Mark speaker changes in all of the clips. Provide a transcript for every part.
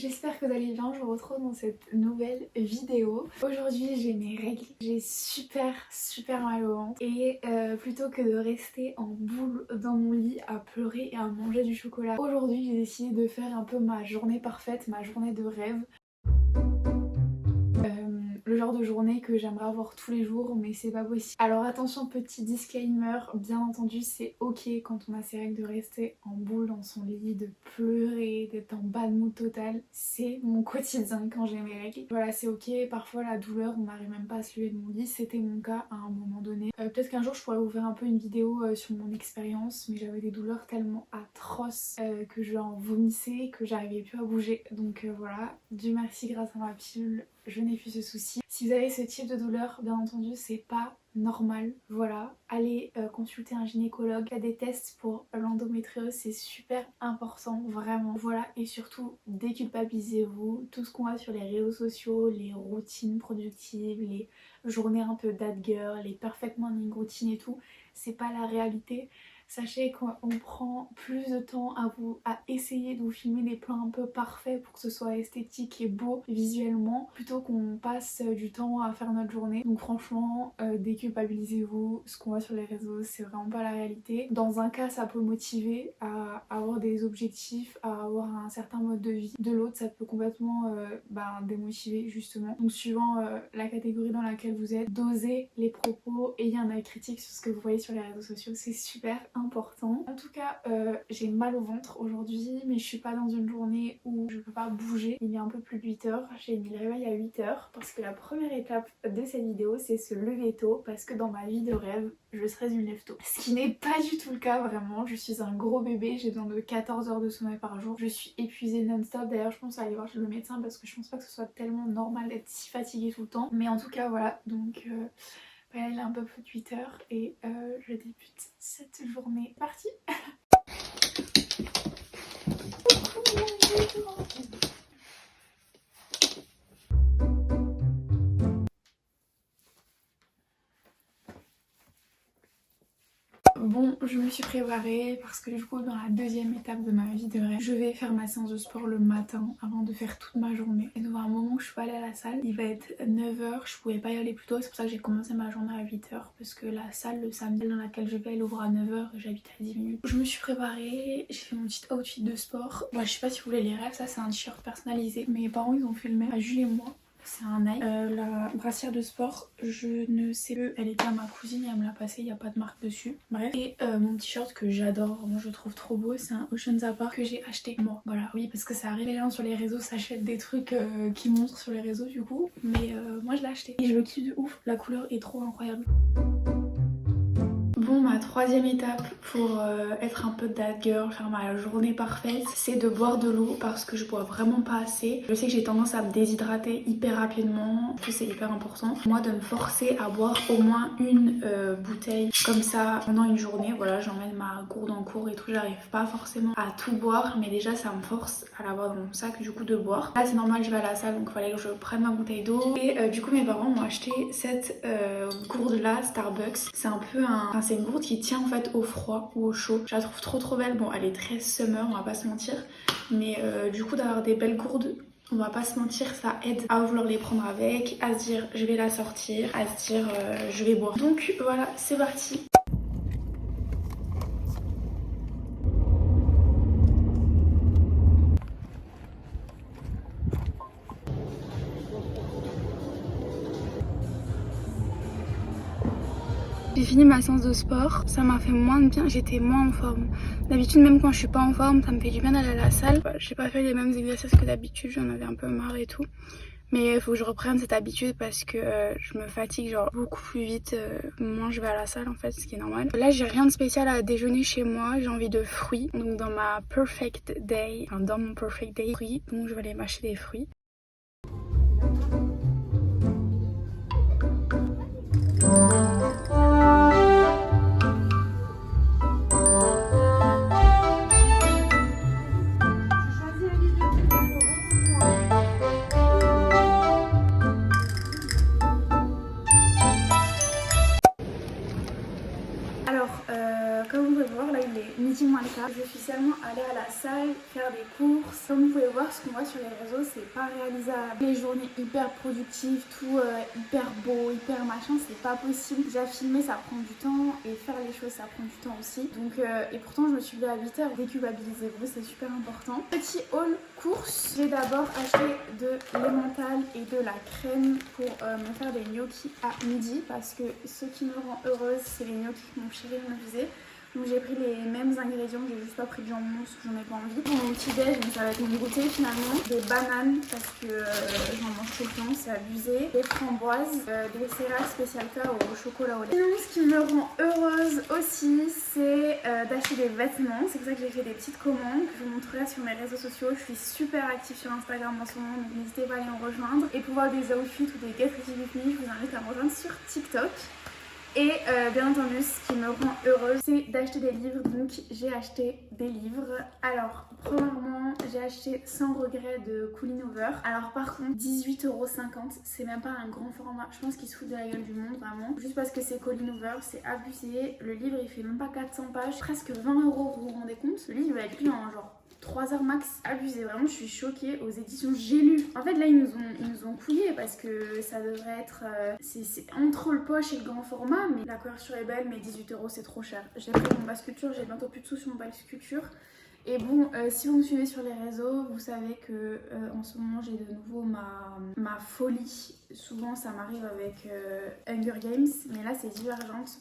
Speaker 1: j'espère que vous allez bien, je vous retrouve dans cette nouvelle vidéo. Aujourd'hui j'ai mes règles, j'ai super mal au ventre et plutôt que de rester en boule dans mon lit à pleurer et à manger du chocolat, aujourd'hui j'ai décidé de faire un peu ma journée parfaite, ma journée de rêve. Le genre de journée que j'aimerais avoir tous les jours mais c'est pas possible. Alors attention, petit disclaimer, bien entendu c'est ok quand on a ses règles de rester en boule dans son lit, de pleurer, d'être en bad mood total. C'est mon quotidien quand j'ai mes règles. Voilà, c'est ok, parfois la douleur on n'arrive même pas à se lever de mon lit, c'était mon cas à un moment donné. Peut-être qu'un jour je pourrais vous faire un peu une vidéo sur mon expérience, mais j'avais des douleurs tellement atroces que j'en vomissais, que j'arrivais plus à bouger. Donc voilà, Dieu merci, grâce à ma pilule je n'ai plus ce souci. Si vous avez ce type de douleur, bien entendu, c'est pas normal. Voilà, allez consulter un gynécologue. Il y a des tests pour l'endométriose, c'est super important, vraiment. Voilà, et surtout, déculpabilisez-vous. Tout ce qu'on voit sur les réseaux sociaux, les routines productives, les journées un peu that girl, les perfect morning routines et tout, c'est pas la réalité. Sachez qu'on prend plus de temps à essayer de vous filmer des plans un peu parfaits pour que ce soit esthétique et beau visuellement, plutôt qu'on passe du temps à faire notre journée. Donc franchement, déculpabilisez-vous, ce qu'on voit sur les réseaux c'est vraiment pas la réalité. Dans un cas ça peut motiver à avoir des objectifs, à avoir un certain mode de vie. De l'autre ça peut complètement démotiver justement. Donc suivant la catégorie dans laquelle vous êtes, dosez les propos, ayez un œil critique sur ce que vous voyez sur les réseaux sociaux, c'est super important. En tout cas, j'ai mal au ventre aujourd'hui, mais je suis pas dans une journée où je peux pas bouger. Il est un peu plus de 8h, j'ai mis le réveil à 8h parce que la première étape de cette vidéo c'est se lever tôt, parce que dans ma vie de rêve, je serais une lève-tôt. Ce qui n'est pas du tout le cas vraiment, je suis un gros bébé, j'ai besoin de 14 heures de sommeil par jour, je suis épuisée non-stop. D'ailleurs je pense aller voir le médecin parce que je pense pas que ce soit tellement normal d'être si fatiguée tout le temps. Mais en tout cas voilà, donc... elle est un peu plus de 8h et je débute cette journée. Parti. Bon, je me suis préparée parce que du coup dans la deuxième étape de ma vie de rêve, je vais faire ma séance de sport le matin avant de faire toute ma journée. Et donc à un moment où je suis pas allée à la salle, il va être 9h, je pouvais pas y aller plus tôt, c'est pour ça que j'ai commencé ma journée à 8h parce que la salle le samedi dans laquelle je vais elle ouvre à 9h et j'habite à 10 minutes. Je me suis préparée, j'ai fait mon petit outfit de sport. Bon, je sais pas si vous voulez les rêves, ça c'est un t-shirt personnalisé. Mes parents ils ont fait le même à Jules et moi. C'est un Nike. La brassière de sport, je ne sais plus, elle était à ma cousine et elle me l'a passée, il n'y a pas de marque dessus. Bref. Et mon t-shirt que j'adore, moi je le trouve trop beau, c'est un Ocean Zappa que j'ai acheté moi. Voilà, oui, parce que ça arrive, les gens sur les réseaux s'achètent des trucs qui montrent sur les réseaux du coup. Mais moi je l'ai acheté. Et je le kiffe de ouf, la couleur est trop incroyable. Bon, ma troisième étape pour être un peu that girl, faire ma journée parfaite, c'est de boire de l'eau parce que je bois vraiment pas assez. Je sais que j'ai tendance à me déshydrater hyper rapidement, en plus c'est hyper important. Moi de me forcer à boire au moins une bouteille comme ça pendant une journée, voilà, j'emmène ma gourde en cours et tout, j'arrive pas forcément à tout boire, mais déjà ça me force à l'avoir dans mon sac du coup de boire. Là c'est normal, je vais à la salle donc il fallait que je prenne ma bouteille d'eau. Et du coup mes parents m'ont acheté cette gourde là, Starbucks. C'est un peu c'est une gourde qui tient en fait au froid ou au chaud. Je la trouve trop belle. Bon, elle est très summer, on va pas se mentir. Mais du coup, d'avoir des belles gourdes, on va pas se mentir, ça aide à vouloir les prendre avec, à se dire je vais la sortir, à se dire je vais boire. Donc voilà, c'est parti. J'ai fini ma séance de sport, ça m'a fait moins de bien, j'étais moins en forme. D'habitude même quand je suis pas en forme, ça me fait du bien d'aller à la salle. J'ai pas fait les mêmes exercices que d'habitude, j'en avais un peu marre et tout. Mais il faut que je reprenne cette habitude parce que je me fatigue genre beaucoup plus vite, moins je vais à la salle en fait, ce qui est normal. Là j'ai rien de spécial à déjeuner chez moi, j'ai envie de fruits. Donc dans ma perfect day, enfin dans mon perfect day, fruits, donc je vais aller mâcher des fruits. Alors, comme vous pouvez voir, là il est midi moins le quart. Je suis seulement allée à la salle faire des courses. Comme vous pouvez voir, ce qu'on voit sur les réseaux, c'est pas réalisable. Les journées hyper productives, tout hyper beau, hyper machin, c'est pas possible. Déjà filmer, ça prend du temps et faire les choses, ça prend du temps aussi. Donc, et pourtant, je me suis levée à 8h. Déculpabilisez-vous, c'est super important. Petit haul course. J'ai d'abord acheté de l'emmental et de la crème pour me faire des gnocchis à midi parce que ce qui me rend heureuse, c'est les gnocchis que mon chéri me faisait. Donc j'ai pris les mêmes ingrédients, j'ai juste pas pris de jambon parce que j'en ai pas envie. Pour mon petit déj, ça va être mon goûter finalement. Des bananes parce que j'en mange tout le temps, c'est abusé. Des framboises, des céréales spécial K au chocolat au lait. Sinon ce qui me rend heureuse aussi, c'est d'acheter des vêtements. C'est pour ça que j'ai fait des petites commandes. Je vous montrerai sur mes réseaux sociaux. Je suis super active sur Instagram en ce moment, donc n'hésitez pas à aller en rejoindre. Et pour voir des outfits ou des get ready with me, je vous invite à me rejoindre sur TikTok. Et bien entendu, ce qui me rend heureuse, c'est d'acheter des livres. Donc j'ai acheté des livres. Alors, premièrement, j'ai acheté Sans regret de Colleen Hoover. Alors par contre, 18,50€, c'est même pas un grand format. Je pense qu'ils se foutent de la gueule du monde, vraiment. Juste parce que c'est Colleen Hoover, c'est abusé. Le livre, il fait même pas 400 pages. Presque 20€, vous vous rendez compte? Le livre, il va être lu en genre 3 heures max, abusé, vraiment je suis choquée. Aux éditions J'ai lu. En fait là ils nous ont couillés parce que ça devrait être c'est entre le poche et le grand format, mais la couverture est belle, mais 18€ c'est trop cher. J'ai pris mon pass culture, j'ai bientôt plus de sous sur mon pass culture. Et bon, si vous me suivez sur les réseaux, vous savez que en ce moment j'ai de nouveau ma folie. Souvent ça m'arrive avec Hunger Games, mais là c'est Divergente.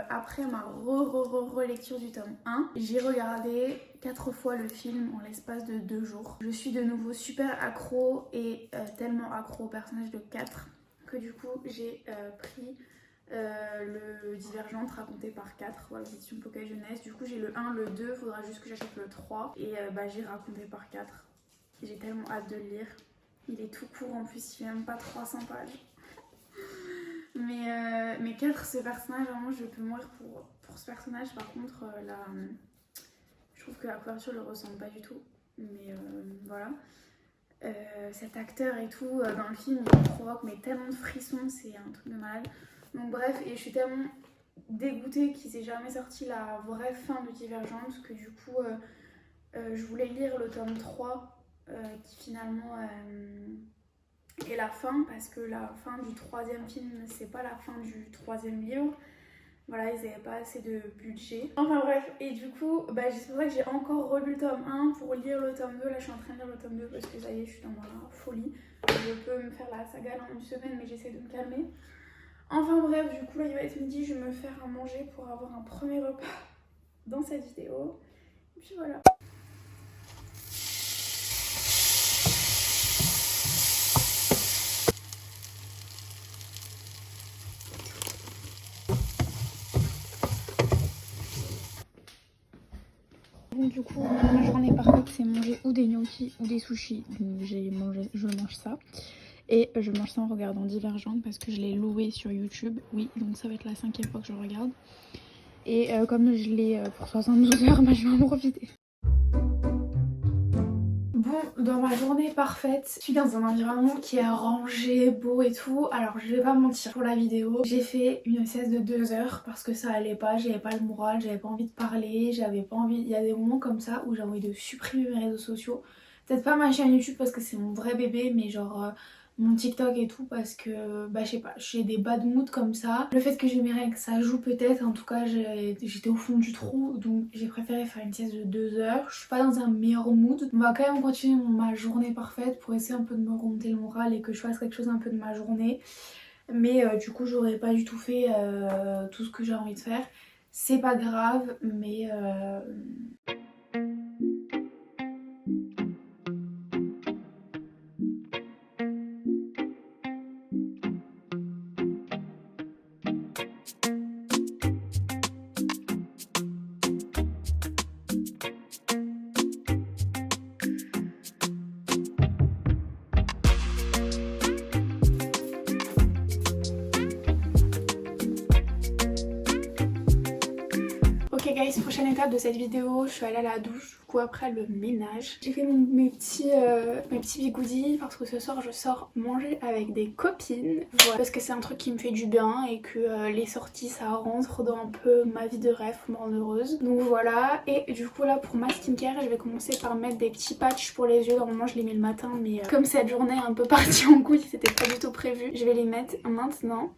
Speaker 1: Après ma relecture du tome 1, j'ai regardé 4 fois le film en l'espace de 2 jours. Je suis de nouveau super accro et tellement accro au personnage de 4 que du coup j'ai pris le Divergente raconté par 4, voilà, l'édition Pocket Jeunesse. Du coup j'ai le 1, le 2, faudra juste que j'achète le 3 et j'ai raconté par 4. J'ai tellement hâte de le lire. Il est tout court en plus, il fait même pas 300 pages. Mais 4, ce personnage, vraiment je peux mourir pour ce personnage. Par contre je trouve que la couverture le ressemble pas du tout. Mais voilà. Cet acteur et tout dans le film, il me provoque mais tellement de frissons, c'est un truc de malade. Donc bref, et je suis tellement dégoûtée qu'ils aient jamais sorti la vraie fin de Divergente que du coup je voulais lire le tome 3 qui finalement et la fin, parce que la fin du 3e film, c'est pas la fin du 3e livre. Voilà, ils avaient pas assez de budget. Enfin bref, et du coup, c'est pour ça que j'ai encore relu le tome 1 pour lire le tome 2. Là, je suis en train de lire le tome 2 parce que ça y est, je suis dans ma folie. Je peux me faire la saga en une semaine, mais j'essaie de me calmer. Enfin bref, du coup, là, il va être midi, je vais me faire à manger pour avoir un premier repas dans cette vidéo. Et puis voilà. Du coup, ma journée parfaite, c'est manger ou des gnocchis ou des sushis. Donc je mange ça. Et je mange ça en regardant Divergente parce que je l'ai loué sur YouTube. Oui, donc ça va être la 5e fois que je le regarde. Et comme je l'ai pour 72 heures, je vais en profiter. Bon, dans ma journée parfaite, je suis dans un environnement qui est rangé, beau et tout. Alors je vais pas mentir, pour la vidéo, j'ai fait une sieste de 2 heures parce que ça allait pas, j'avais pas le moral, j'avais pas envie de parler, j'avais pas envie... Il y a des moments comme ça où j'ai envie de supprimer mes réseaux sociaux. Peut-être pas ma chaîne YouTube parce que c'est mon vrai bébé, mais genre... mon TikTok et tout parce que je sais pas, j'ai des bad moods comme ça. Le fait que j'ai mes règles, ça joue peut-être. En tout cas, j'étais au fond du trou, donc j'ai préféré faire une sieste de 2 heures. Je suis pas dans un meilleur mood. On va quand même continuer ma journée parfaite pour essayer un peu de me remonter le moral et que je fasse quelque chose un peu de ma journée. Mais du coup, j'aurais pas du tout fait tout ce que j'ai envie de faire. C'est pas grave, mais... Ok guys, prochaine étape de cette vidéo, je suis allée à la douche, du coup après le ménage. J'ai fait mes petits bigoudis parce que ce soir je sors manger avec des copines. Voilà, parce que c'est un truc qui me fait du bien et que les sorties ça rentre dans un peu ma vie de rêve pour me rendre heureuse. Donc voilà, et du coup là pour ma skincare, je vais commencer par mettre des petits patchs pour les yeux. Normalement je les mets le matin mais comme cette journée est un peu partie en couille, c'était pas du tout prévu. Je vais les mettre maintenant.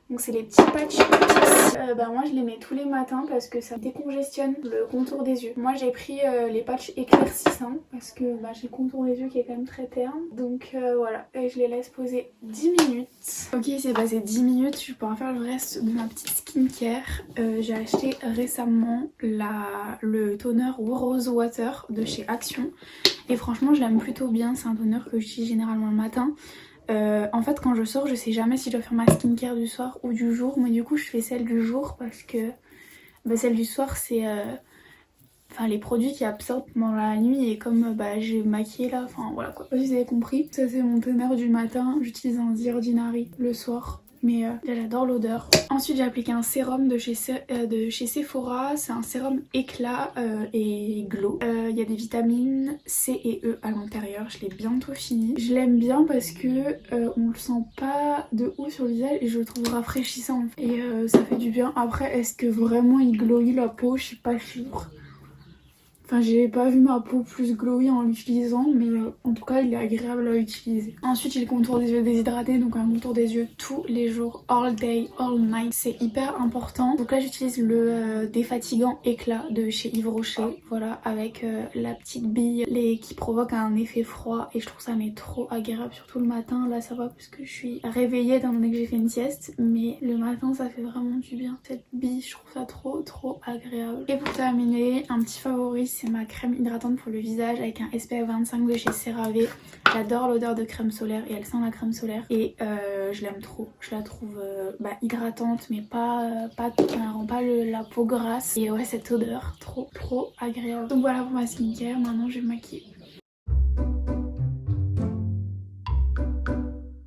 Speaker 1: Donc c'est les petits patchs Pix. Moi je les mets tous les matins parce que ça décongestionne le contour des yeux. Moi j'ai pris les patchs éclaircissants parce que j'ai le contour des yeux qui est quand même très terne. Donc voilà, et je les laisse poser 10 minutes. Ok, c'est passé 10 minutes, je vais pouvoir faire le reste de ma petite skincare. J'ai acheté récemment le toner Rose Water de chez Action. Et franchement je l'aime plutôt bien, c'est un toner que j'utilise généralement le matin. En fait quand je sors je sais jamais si je dois faire ma skincare du soir ou du jour, mais du coup je fais celle du jour parce que celle du soir c'est les produits qui absorbent pendant la nuit, et comme j'ai maquillé là, enfin voilà quoi, vous avez compris. Ça c'est mon toner du matin, j'utilise un The Ordinary le soir. Mais j'adore l'odeur. Ensuite j'ai appliqué un sérum de chez Sephora. C'est un sérum éclat et glow. Il y a des vitamines C et E à l'intérieur. Je l'ai bientôt fini. Je l'aime bien parce que on le sent pas de ouf sur le visage et je le trouve rafraîchissant. Et ça fait du bien. Après est-ce que vraiment il glowy la peau? Je suis pas sûre. Enfin j'ai pas vu ma peau plus glowy en l'utilisant, mais en tout cas il est agréable à utiliser. Ensuite j'ai le contour des yeux déshydraté, donc un contour des yeux tous les jours, all day, all night, c'est hyper important. Donc là j'utilise le défatigant éclat de chez Yves Rocher, voilà, avec la petite bille qui provoque un effet froid, et je trouve ça mais trop agréable, surtout le matin. Là ça va parce que je suis réveillée étant donné que j'ai fait une sieste, mais le matin ça fait vraiment du bien. Cette bille je trouve ça trop agréable. Et pour terminer, un petit favori, c'est ma crème hydratante pour le visage avec un SPF 25 de chez CeraVe. J'adore l'odeur de crème solaire et elle sent la crème solaire, et je l'aime trop. Je la trouve hydratante mais elle rend pas la peau grasse, et ouais cette odeur trop agréable. Donc voilà pour ma skincare, maintenant je vais me maquiller.